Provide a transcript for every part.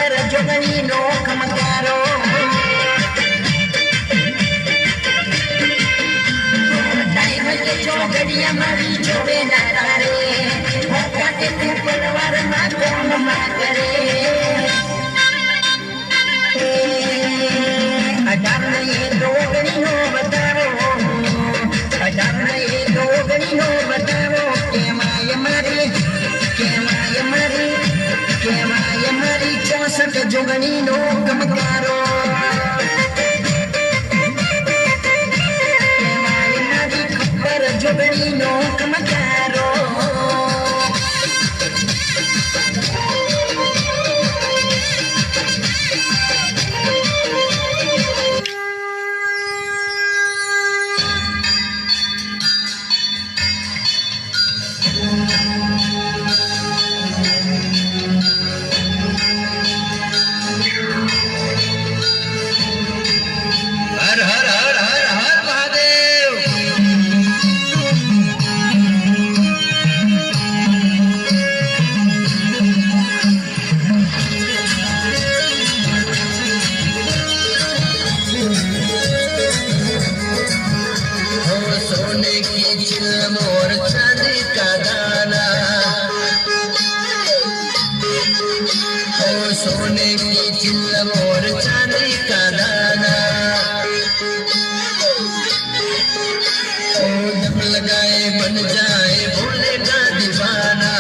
જોગણી નો કમકારો ચોગડિયા મારી જોવે ના તારે કાકે તું પરવાર માં કોમ માં કરે અઢાર ને જોગણી નો બતાવો અઢાર ને જોગણી નો બતાવો કેમાય મારી 64 જોગણી નો કમકારો જોગણી નો કમકારો હર હર હર હર હર મહાદેવ सोने की चिल मोर चांदी का दाना ओ सोने की चिल मोर चांदी का दाना ओ जब लगाए बन जाए भोले का दीवाना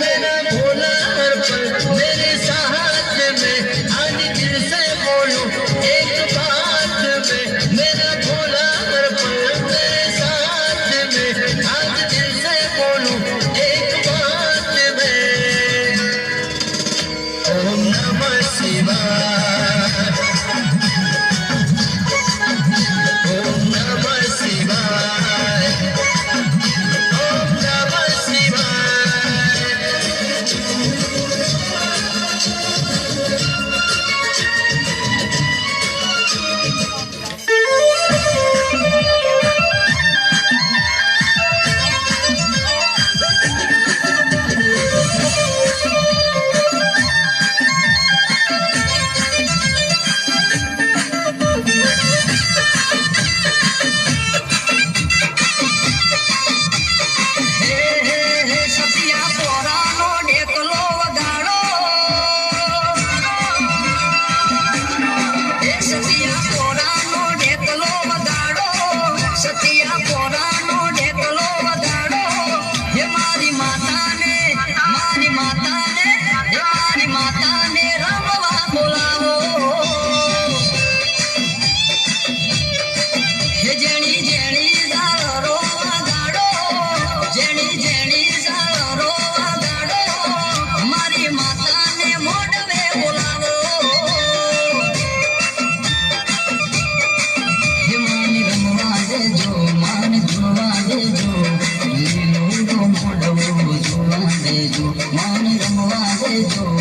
मेरा भोला हर पल मेरे साथ में आज दिल से बोलूं एक बात मेरा भोला हर पल मेरे साथ में आज दिल से बोलूं एक बात में ओम नमः शिवाय ओम नमः शिवाय ओम नमः शिवाय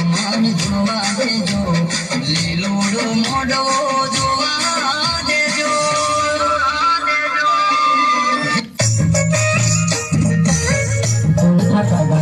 मान रमवा देजो लीलोड़ो मोड़ो